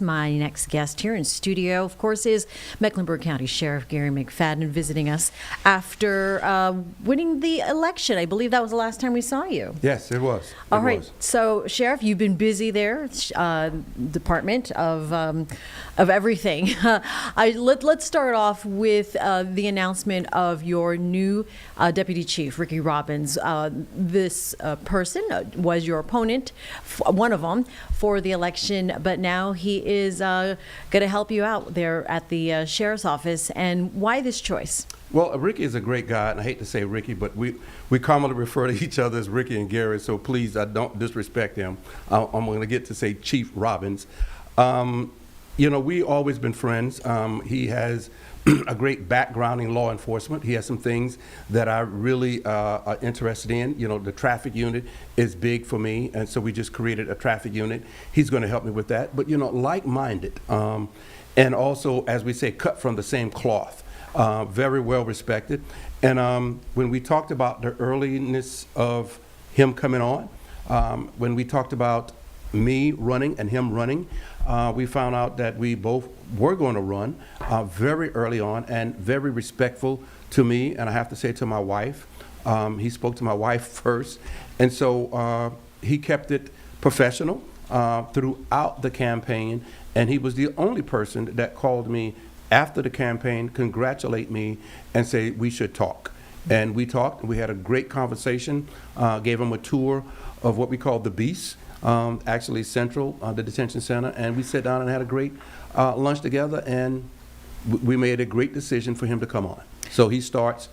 My next guest here in studio, of course, is Mecklenburg County Sheriff Garry McFadden visiting us after winning the election. I believe that was the last time we saw you. Yes, it was. All right. So, Sheriff, you've been busy there, Department of everything. Let's start off with the announcement of your new Deputy Chief, Ricky Robbins. This person was your opponent, one of them, for the election, but now he is going to help you out there at the Sheriff's Office. And why this choice? Well, Ricky is a great guy, and I hate to say Ricky, but we commonly refer to each other as Ricky and Garry, so please, I don't disrespect him. I'm going to get to say Chief Robbins. We always been friends. He has a great background in law enforcement. He has some things that I really are interested in. The traffic unit is big for me, and so we just created a traffic unit. He's going to help me with that. But, like-minded, and also, as we say, cut from the same cloth. Very well respected. And when we talked about the earliness of him coming on, when we talked about me running and him running, we found out that we both were going to run very early on and very respectful to me, and I have to say to my wife. He spoke to my wife first, and so he kept it professional throughout the campaign, and he was the only person that called me after the campaign, congratulate me, and say we should talk. And we talked, and we had a great conversation, gave him a tour of what we call the Beast, actually Central, the detention center, and we sat down and had a great lunch together, and we made a great decision for him to come on. So he starts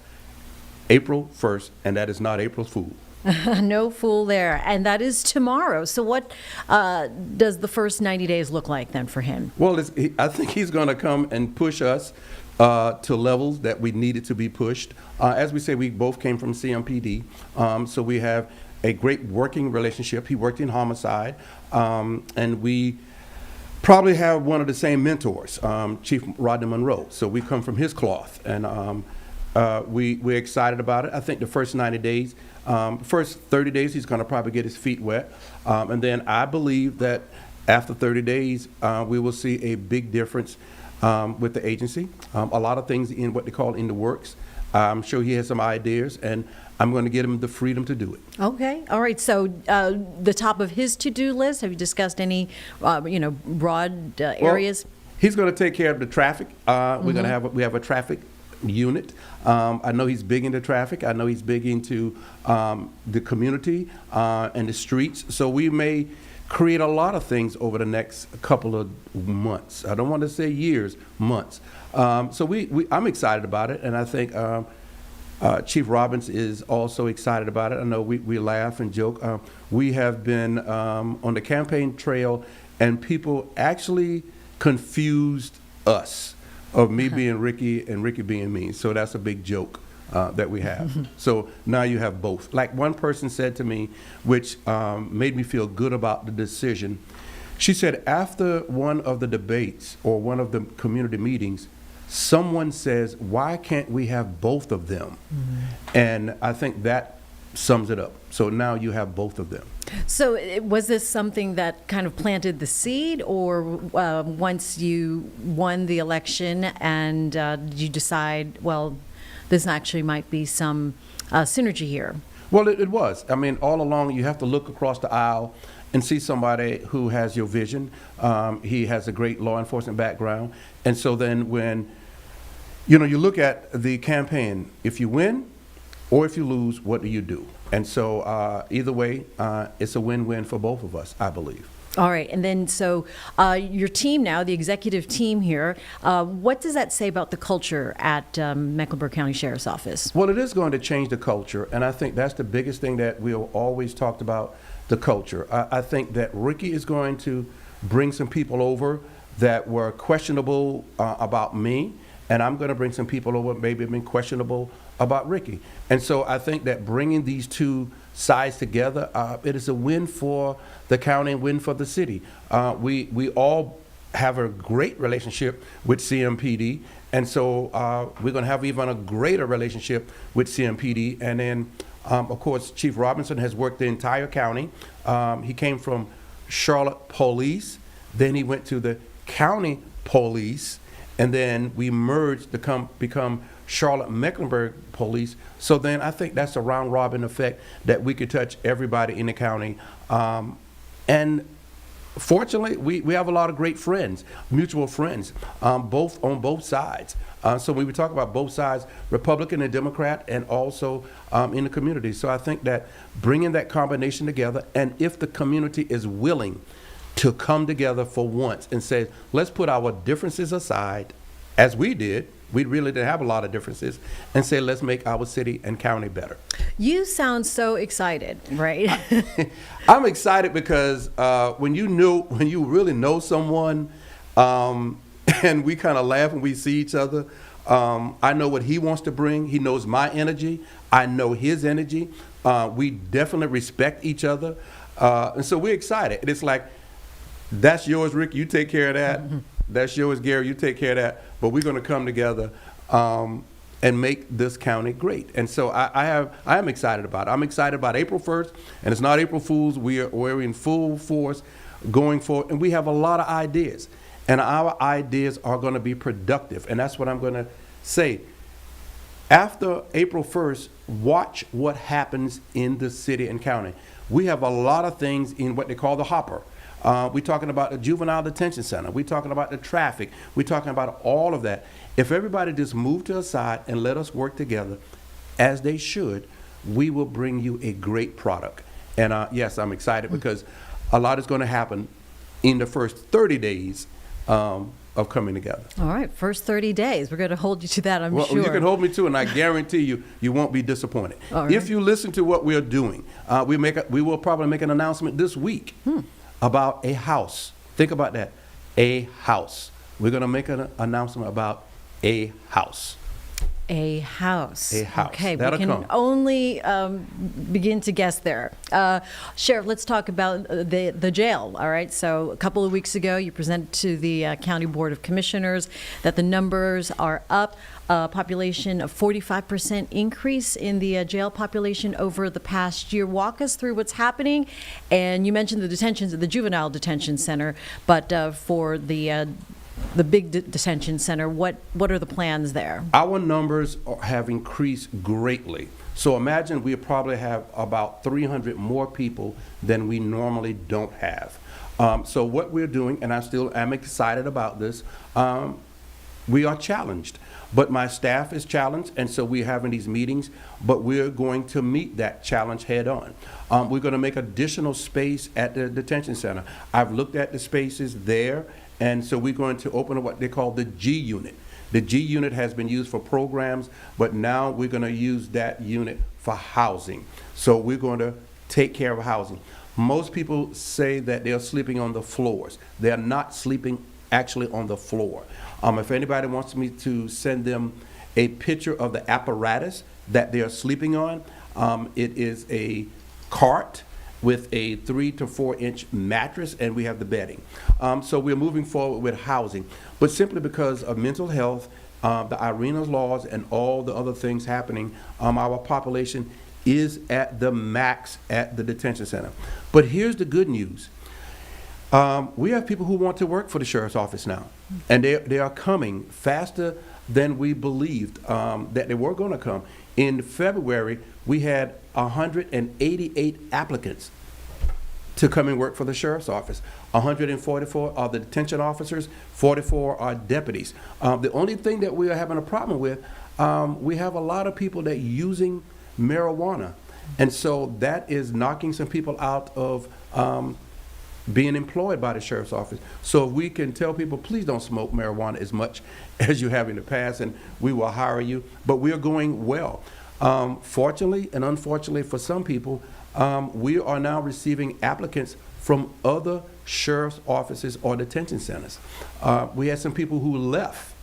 April 1st, and that is not April Fool. No fool there. And that is tomorrow. So what does the first 90 days look like then for him? Well, I think he's going to come and push us to levels that we needed to be pushed. As we say, we both came from CMPD, so we have a great working relationship. He worked in homicide, and we probably have one of the same mentors, Chief Rodney Monroe. So we come from his cloth, and we're excited about it. I think the first 90 days, first 30 days, he's going to probably get his feet wet. And then I believe that after 30 days, we will see a big difference with the agency. A lot of things in what they call in the works. I'm sure he has some ideas, and I'm going to get him the freedom to do it. Okay. All right. So the top of his to-do list, have you discussed any, broad areas? Well, he's going to take care of the traffic. We're going to we have a traffic unit. I know he's big into traffic. I know he's big into the community and the streets. So we may create a lot of things over the next couple of months. I don't want to say years, months. So I'm excited about it, and I think Chief Robbins is also excited about it. I know we laugh and joke. We have been on the campaign trail, and people actually confused us of me being Ricky and Ricky being me. So that's a big joke that we have. So now you have both. Like one person said to me, which made me feel good about the decision. She said, after one of the debates or one of the community meetings, someone says, why can't we have both of them? And I think that sums it up. So now you have both of them. So was this something that kind of planted the seed, or once you won the election and did you decide, well, this actually might be some synergy here? Well, it was. I mean, all along you have to look across the aisle and see somebody who has your vision. He has a great law enforcement background. And so then when, you look at the campaign, if you win or if you lose, what do you do? And so either way, it's a win-win for both of us, I believe. All right. And then so your team now, the executive team here, what does that say about the culture at Mecklenburg County Sheriff's Office? Well, it is going to change the culture. And I think that's the biggest thing that we've always talked about, the culture. I think that Ricky is going to bring some people over that were questionable about me. And I'm going to bring some people over maybe have been questionable about Ricky. And so I think that bringing these two sides together, it is a win for the county and win for the city. We all have a great relationship with CMPD, and so we're going to have even a greater relationship with CMPD. And then, of course, Chief Robinson has worked the entire county. He came from Charlotte Police, then he went to the County Police, and then we merged to become Charlotte Mecklenburg Police. So then I think that's a round robin effect that we could touch everybody in the county. And fortunately, we have a lot of great friends, mutual friends, on both sides. So when we talk about both sides, Republican and Democrat, and also in the community. So I think that bringing that combination together, and if the community is willing to come together for once and say, let's put our differences aside, as we did. We really didn't have a lot of differences, and say, let's make our city and county better. You sound so excited, right? I'm excited because when you really know someone, and we kind of laugh when we see each other. I know what he wants to bring. He knows my energy. I know his energy. We definitely respect each other, and so we're excited. And it's like, that's yours, Rick. You take care of that. That's yours, Gary. You take care of that. But we're going to come together and make this county great. And so I am excited about it. I'm excited about April 1st, and it's not April Fool's. We're in full force going forward, and we have a lot of ideas. And our ideas are going to be productive. And that's what I'm going to say. After April 1st, watch what happens in the city and county. We have a lot of things in what they call the hopper. We're talking about the juvenile detention center. We're talking about the traffic. We're talking about all of that. If everybody just move to the side and let us work together, as they should, we will bring you a great product. And yes, I'm excited because a lot is going to happen in the first 30 days of coming together. All right, first 30 days. We're going to hold you to that, I'm sure. You can hold me to it, and I guarantee you won't be disappointed. Right. If you listen to what we're doing, we will probably make an announcement this week about a house. Think about that, a house. We're going to make an announcement about a house. A house. A house. Okay, That'll we can come. only begin to guess there. Sheriff, let's talk about the jail. All right, so a couple of weeks ago, you presented to the County Board of Commissioners that the numbers are up. Population of 45% increase in the jail population over the past year. Walk us through what's happening. And you mentioned the juvenile detention center, but for the big detention center, what are the plans there? Our numbers have increased greatly. So imagine we probably have about 300 more people than we normally don't have. So what we're doing, and I still am excited about this, we are challenged. But my staff is challenged, and so we're having these meetings, but we're going to meet that challenge head on. We're going to make additional space at the detention center. I've looked at the spaces there, and so we're going to open up what they call the G unit. The G unit has been used for programs, but now we're going to use that unit for housing. So we're going to take care of housing. Most people say that they're sleeping on the floors. They're not sleeping actually on the floor. If anybody wants me to send them a picture of the apparatus that they're sleeping on, it is a cart with a 3 to 4 inch mattress, and we have the bedding. So we're moving forward with housing, but simply because of mental health, the IRENA laws, and all the other things happening, our population is at the max at the detention center. But here's the good news. We have people who want to work for the sheriff's office now, and they are coming faster than we believed that they were going to come. In February, we had 188 applicants to come and work for the sheriff's office. 144 are the detention officers, 44 are deputies. The only thing that we are having a problem with, we have a lot of people that are using marijuana, and so that is knocking some people out of being employed by the sheriff's office. So if we can tell people, please don't smoke marijuana as much as you have in the past, and we will hire you. But we are going well. Fortunately and unfortunately for some people, we are now receiving applicants from other sheriff's offices or detention centers. We had some people who left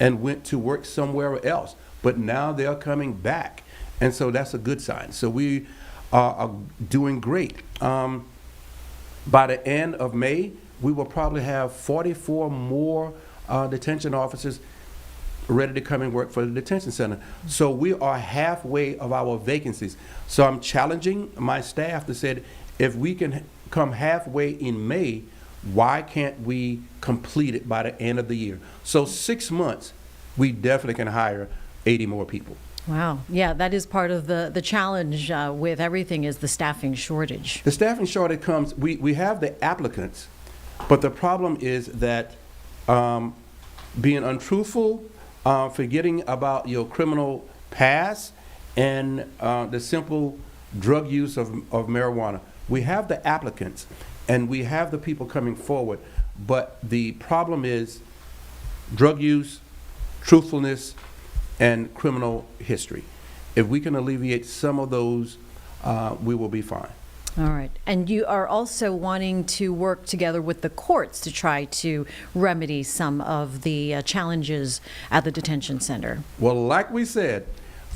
and went to work somewhere else, but now they're coming back. And so that's a good sign. So we are doing great. By the end of May, we will probably have 44 more detention officers ready to come and work for the detention center. So we are halfway of our vacancies. So I'm challenging my staff to say, if we can come halfway in May, why can't we complete it by the end of the year? So 6 months, we definitely can hire 80 more people. Wow. Yeah, that is part of the challenge with everything is the staffing shortage. The staffing shortage comes, we have the applicants, but the problem is that being untruthful, forgetting about your criminal past, and the simple drug use of marijuana. We have the applicants, and we have the people coming forward, but the problem is drug use, truthfulness, and criminal history. If we can alleviate some of those, we will be fine. All right. And you are also wanting to work together with the courts to try to remedy some of the challenges at the detention center. Well, like we said,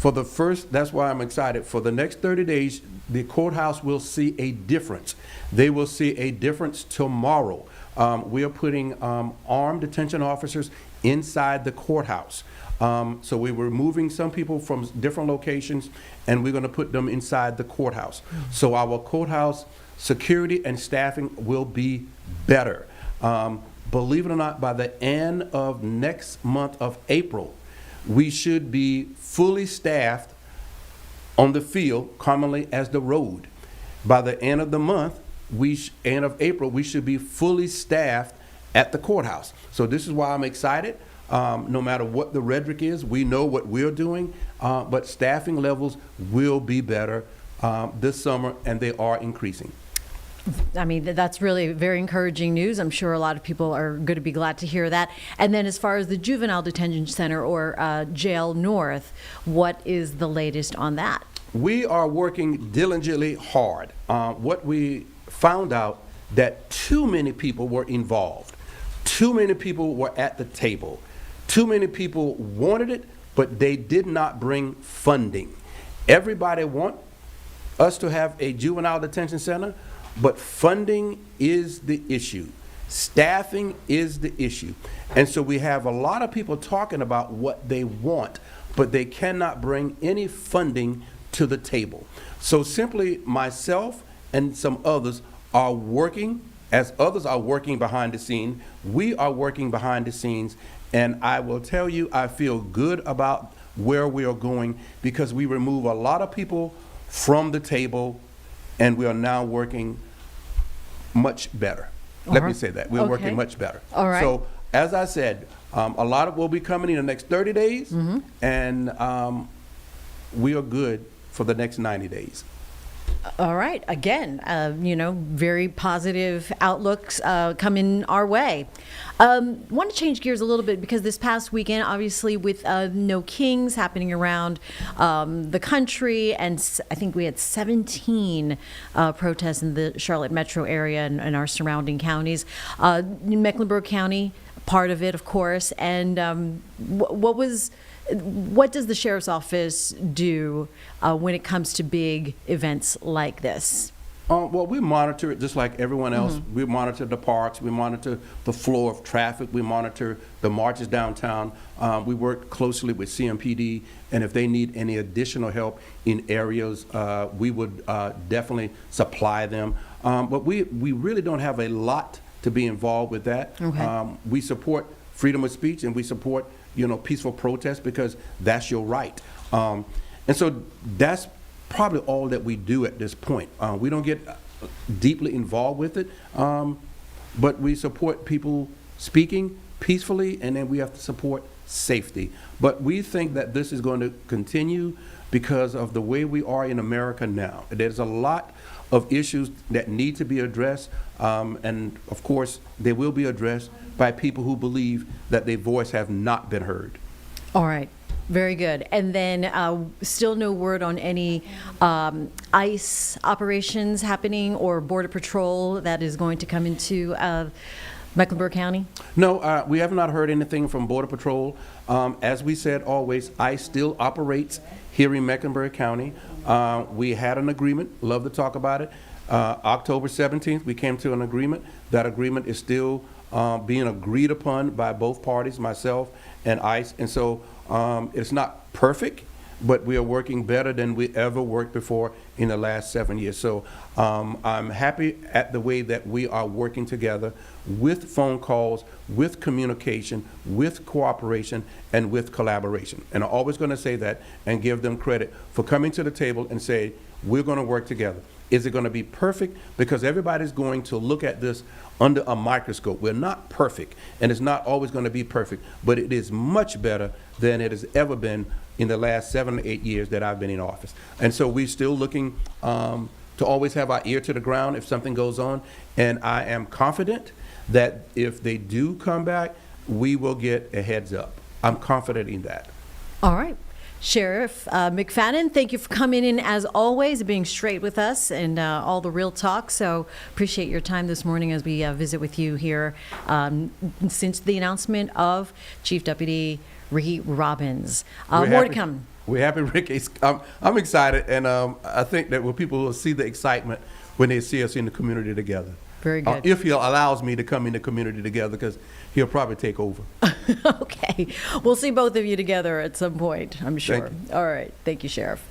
that's why I'm excited. For the next 30 days, the courthouse will see a difference. They will see a difference tomorrow. We are putting armed detention officers inside the courthouse. So we're removing some people from different locations, and we're going to put them inside the courthouse. So our courthouse security and staffing will be better. Believe it or not, by the end of next month of April, we should be fully staffed on the field, commonly as the road. By the end of the month, end of April, we should be fully staffed at the courthouse. So this is why I'm excited. No matter what the rhetoric is, we know what we're doing, but staffing levels will be better this summer, and they are increasing. I mean, that's really very encouraging news. I'm sure a lot of people are going to be glad to hear that. And then as far as the Juvenile Detention Center or Jail North, what is the latest on that? We are working diligently hard. What we found out that too many people were involved. Too many people were at the table. Too many people wanted it, but they did not bring funding. Everybody wants us to have a juvenile detention center, but funding is the issue. Staffing is the issue. And so we have a lot of people talking about what they want, but they cannot bring any funding to the table. So simply myself and some others are working, as others are working behind the scenes, we are working behind the scenes, and I will tell you, I feel good about where we are going because we remove a lot of people from the table, and we are now working much better. Let me say that. We're working much better. All right. So, as I said, a lot of will be coming in the next 30 days, and we are good for the next 90 days. All right. Again, very positive outlooks coming our way. Want to change gears a little bit because this past weekend, obviously, with No Kings happening around the country, and I think we had 17 protests in the Charlotte metro area and our surrounding counties. Mecklenburg County, part of it, of course. And what does the sheriff's office do when it comes to big events like this? Well, we monitor it just like everyone else. We monitor the parks, we monitor the flow of traffic, we monitor the marches downtown. We work closely with CMPD, and if they need any additional help in areas, we would definitely supply them. But we really don't have a lot to be involved with that. Okay. We support freedom of speech, and we support peaceful protest because that's your right. And so that's probably all that we do at this point. We don't get deeply involved with it, but we support people speaking peacefully, and then we have to support safety. But we think that this is going to continue because of the way we are in America now. There's a lot of issues that need to be addressed, and of course they will be addressed by people who believe that their voice have not been heard. All right. Very good. And then still no word on any ICE operations happening or Border Patrol that is going to come into Mecklenburg County? No, we have not heard anything from Border Patrol. As we said always, ICE still operates here in Mecklenburg County. We had an agreement, love to talk about it. October 17th, we came to an agreement. That agreement is still being agreed upon by both parties, myself and ICE. And so it's not perfect, but we are working better than we ever worked before in the last 7 years. So I'm happy at the way that we are working together with phone calls, with communication, with cooperation, and with collaboration. And I'm always going to say that and give them credit for coming to the table and say, we're going to work together. Is it going to be perfect? Because everybody's going to look at this under a microscope. We're not perfect, and it's not always going to be perfect, but it is much better than it has ever been in the last 7 or 8 years that I've been in office. And so we're still looking to always have our ear to the ground if something goes on, and I am confident that if they do come back, we will get a heads up. I'm confident in that. All right. Sheriff McFadden, thank you for coming in as always, being straight with us and all the real talk. So appreciate your time this morning as we visit with you here since the announcement of Chief Deputy Ricky Robbins. More to come. We're happy, Ricky. I'm excited, and I think that when people will see the excitement when they see us in the community together. Very good. If he allows me to come in the community together, because he'll probably take over. Okay. We'll see both of you together at some point, I'm sure. Thank you. All right. Thank you, Sheriff.